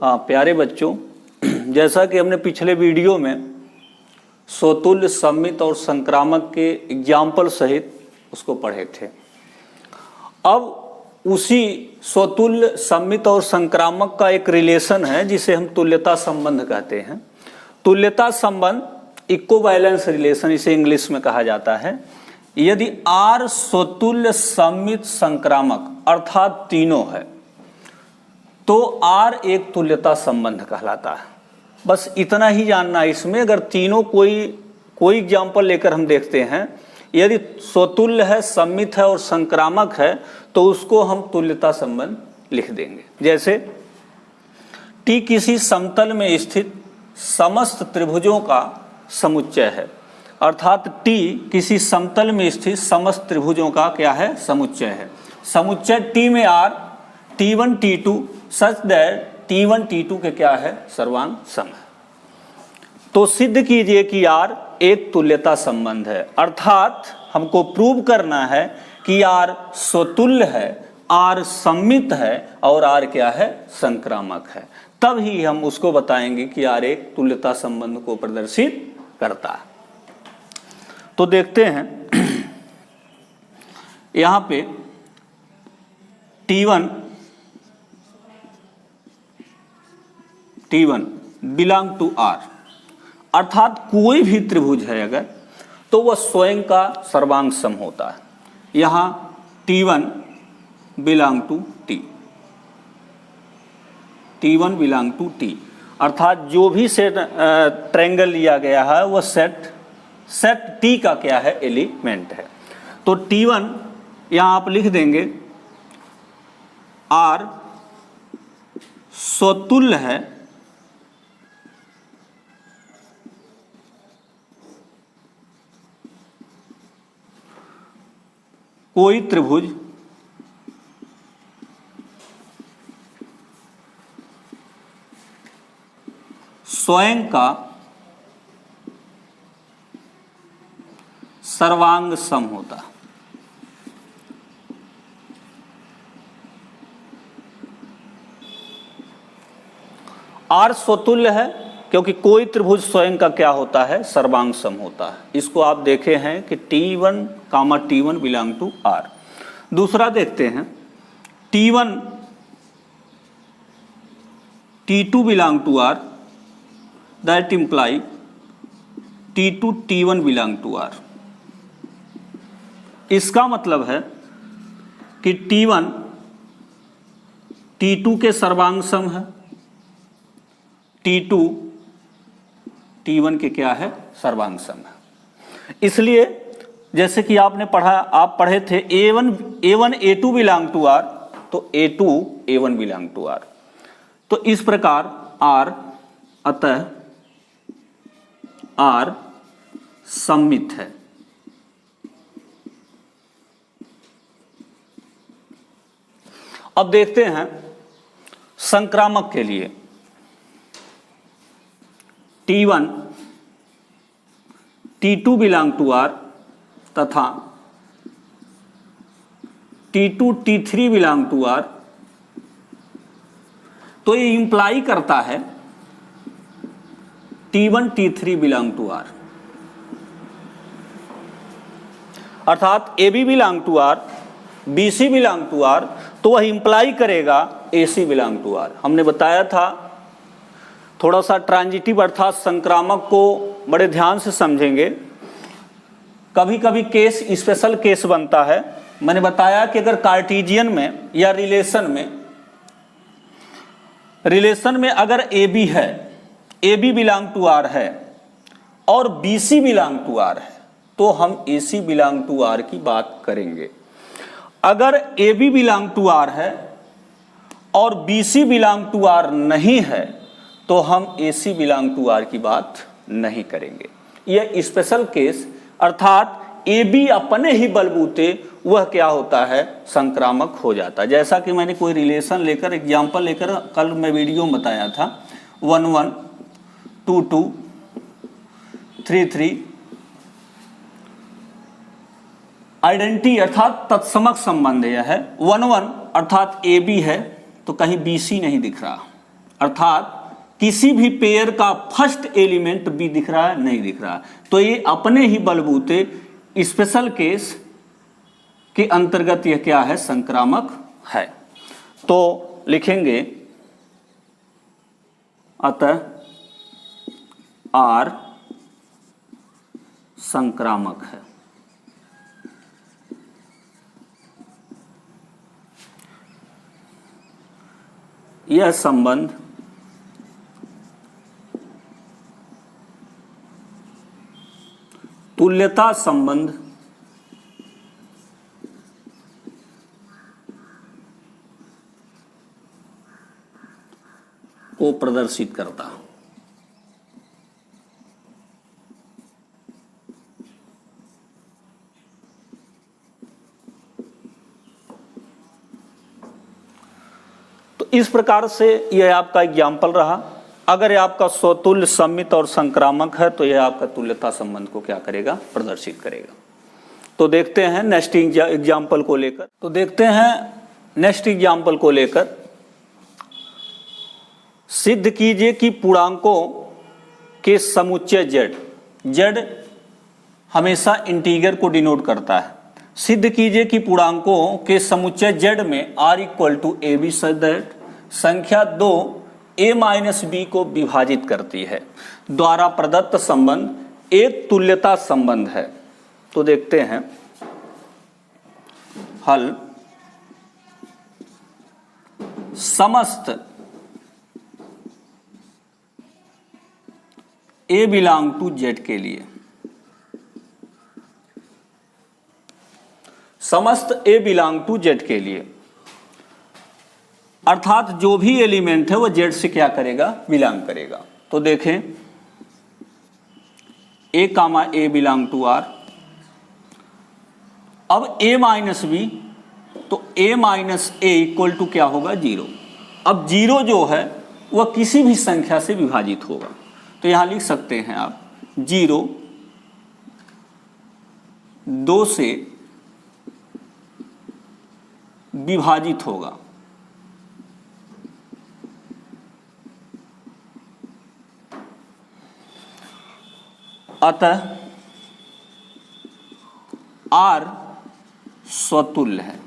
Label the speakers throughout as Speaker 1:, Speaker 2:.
Speaker 1: हाँ प्यारे बच्चों, जैसा कि हमने पिछले वीडियो में स्वतुल्य, सममित और संक्रामक के एग्जाम्पल सहित उसको पढ़े थे। अब उसी स्वतुल्य, सममित और संक्रामक का एक रिलेशन है जिसे हम तुल्यता संबंध कहते हैं। तुल्यता संबंध इक्विवेलेंस रिलेशन इसे इंग्लिश में कहा जाता है। यदि R स्वतुल्य, सममित, संक्रामक अर्थात तीनों है तो R एक तुल्यता संबंध कहलाता है। बस इतना ही जानना है इसमें। अगर तीनों कोई एग्जाम्पल लेकर हम देखते हैं, यदि स्वतुल्य है, सममित है और संक्रामक है तो उसको हम तुल्यता संबंध लिख देंगे। जैसे T किसी समतल में स्थित समस्त त्रिभुजों का समुच्चय है, अर्थात T किसी समतल में स्थित समस्त त्रिभुजों का क्या है? समुच्चय है। समुच्चय T में R T1 T2 such that T1 T2 के क्या है? सर्वांग सम है। तो सिद्ध कीजिए कि R एक तुल्यता संबंध है, अर्थात हमको प्रूव करना है कि R स्वतुल्य है, R सममित है और R क्या है? संक्रामक है। तब ही हम उसको बताएंगे कि R एक तुल्यता संबंध को प्रदर्शित करता है। तो देखते हैं यहां पे T1 बिलोंग टू R, अर्थात कोई भी त्रिभुज है अगर तो वह स्वयं का सर्वांग सम होता है। यहां T1 belong to T, T1 belong to T, अर्थात जो भी सेट ट्रायंगल लिया गया है वह सेट T का क्या है? एलिमेंट है। तो T1 यहां आप लिख देंगे R स्वतुल्य है कोई त्रिभुज स्वयं का सर्वांग सम होता है। R स्वतुल्य है क्योंकि कोई त्रिभुज स्वयं का क्या होता है? सर्वांग सम होता है। इसको आप देखे हैं कि T1 बिलोंग टू R। दूसरा देखते हैं T2 belong to R, that imply T1 belong to R। इसका मतलब है कि T1 T2 के सर्वांग सम है, T2 T1 के क्या है? सर्वांग सम है। इसलिए जैसे कि आप पढ़े थे A1 A2 belong to R, तो A2 A1 belong to R। तो इस प्रकार अतः R सममित है। अब देखते हैं संक्रामक के लिए T1 T2 belong to R तथा T2 T3 belong to R। तो ये इंप्लाई करता है T1 T3 belong to R, अर्थात AB belong to R, BC belong to R, तो वह इंप्लाई करेगा AC बिलोंग टू R। हमने बताया था थोड़ा सा ट्रांजिटिव अर्थात संक्रामक को बड़े ध्यान से समझेंगे। कभी कभी स्पेशल केस बनता है। मैंने बताया कि अगर कार्टेशियन में या रिलेशन में अगर AB है, AB बिलोंग टू R है और BC बिलोंग टू R है तो हम AC बिलोंग टू R की बात करेंगे। अगर AB बिलोंग टू R है और BC बिलोंग टू R नहीं है तो हम AC बिलोंग टू R की बात नहीं करेंगे। यह स्पेशल केस, अर्थात AB अपने ही बलबूते वह क्या होता है? संक्रामक हो जाता है। जैसा कि मैंने कोई रिलेशन लेकर एग्जाम्पल लेकर कल मैं वीडियो में बताया था 1 1 2 2 3 3 आइडेंटिटी अर्थात तत्समक संबंध यह है। 1 1 अर्थात AB है तो कहीं BC नहीं दिख रहा, अर्थात किसी भी पेयर का फर्स्ट एलिमेंट बी दिख रहा है, नहीं दिख रहा, तो ये अपने ही बलबूते स्पेशल केस के अंतर्गत यह क्या है, संक्रामक है। तो लिखेंगे अतः आर संक्रामक है। यह संबंध तुल्यता संबंध को प्रदर्शित करता है। तो इस प्रकार से यह आपका एग्जाम्पल रहा। अगर यह आपका स्वतुल्य, सममित और संक्रामक है तो यह आपका तुल्यता संबंध को क्या करेगा, प्रदर्शित करेगा। तो देखते हैं नेक्स्ट एग्जाम्पल को लेकर। तो देखते हैं नेक्स्ट एग्जाम्पल को लेकर, सिद्ध कीजिए कि पूर्णांकों के समुच्चय z हमेशा इंटीजर को डिनोट करता है। सिद्ध कीजिए कि पूर्णांकों के समुच्चय z में r equal to A B संख्या 2 a माइनस बी को विभाजित करती है द्वारा प्रदत्त संबंध एक तुल्यता संबंध है। तो देखते हैं हल। समस्त a बिलोंग टू z के लिए, समस्त a बिलोंग टू z के लिए, अर्थात जो भी एलिमेंट है वो z से क्या करेगा, बिलोंग करेगा। तो देखें a comma a belong to r। अब a माइनस बी, तो a minus A equal to क्या होगा, 0। अब 0 जो है वह किसी भी संख्या से विभाजित होगा। तो यहां लिख सकते हैं आप 0 2 से विभाजित होगा। अतः R स्वतुल्य है।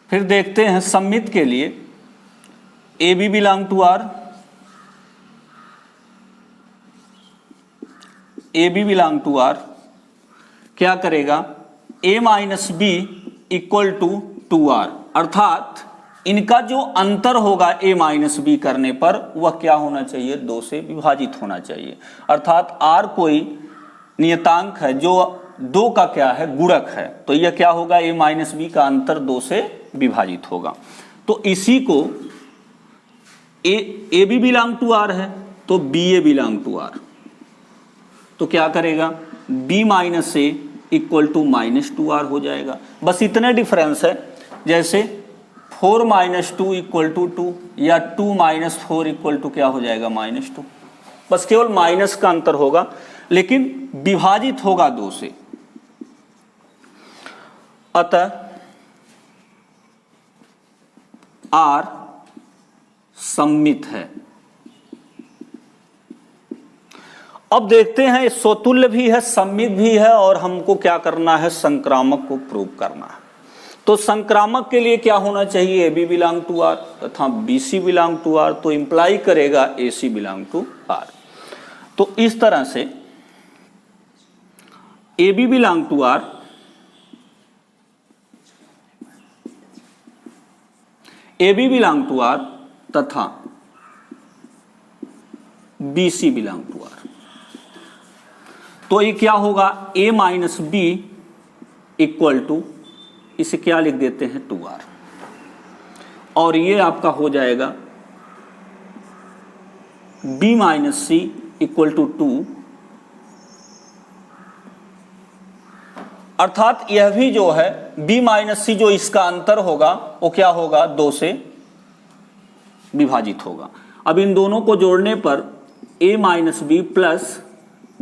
Speaker 1: फिर देखते हैं सममित के लिए, A B belong to R, A B belong to R क्या करेगा, a minus B equal to 2r, अर्थात इनका जो अंतर होगा a माइनस बी करने पर वह क्या होना चाहिए, 2 से विभाजित होना चाहिए। अर्थात r कोई नियतांक है जो 2 का क्या है, गुणक है, तो यह क्या होगा, a माइनस बी का अंतर 2 से विभाजित होगा। तो इसी को A B belong to R है तो B A belong to R, तो क्या करेगा, b minus A equal to minus 2r हो जाएगा। बस इतने डिफरेंस है, जैसे 4 माइनस 2 इक्वल टू 2 या 2 माइनस 4 इक्वल टू क्या हो जाएगा, माइनस 2। बस केवल माइनस का अंतर होगा, लेकिन विभाजित होगा 2 से। अतः R सममित है। अब देखते हैं स्वतुल्य भी है, सममित भी है, और हमको क्या करना है, संक्रामक को प्रूव करना है। तो संक्रामक के लिए क्या होना चाहिए, A B belong to R तथा B C belong to R, तो इंप्लाई करेगा A C belong to R. तो इस तरह से A B belong to R, A B belong to R तथा B C belong to R, तो ये क्या होगा, a minus B equal to, इसे क्या लिख देते हैं, 2r, और ये आपका हो जाएगा b minus C equal to 2, अर्थात यह भी जो है b माइनस सी जो इसका अंतर होगा वो क्या होगा, 2 से विभाजित होगा। अब इन दोनों को जोड़ने पर a minus B plus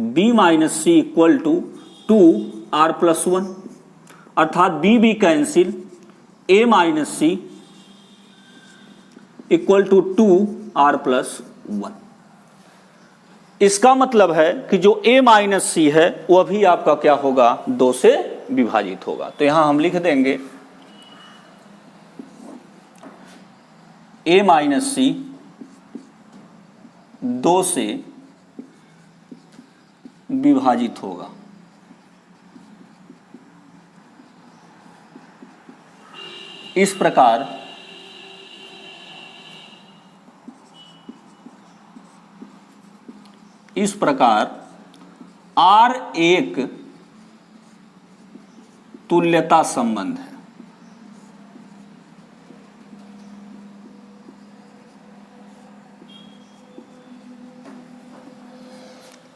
Speaker 1: b minus C equal to 2r plus 1, अर्थात b cancel, a minus C equal to 2r+1। इसका मतलब है कि जो a माइनस सी है वह भी आपका क्या होगा, 2 से विभाजित होगा। तो यहां हम लिख देंगे a माइनस सी 2 से विभाजित होगा। इस प्रकार R एक तुल्यता संबंध है।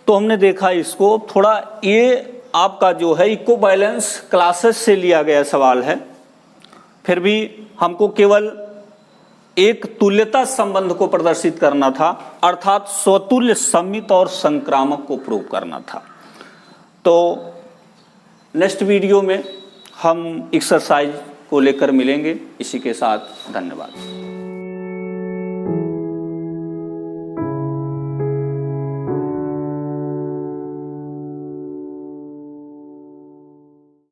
Speaker 1: तो हमने देखा इसको थोड़ा, ये आपका जो है इक्विवेलेंस क्लासेस से लिया गया सवाल है, फिर भी हमको केवल एक तुल्यता संबंध को प्रदर्शित करना था, अर्थात स्वतुल्य सममित और संक्रामक को प्रूव करना था। तो नेक्स्ट वीडियो में हम एक्सरसाइज को लेकर मिलेंगे। इसी के साथ धन्यवाद।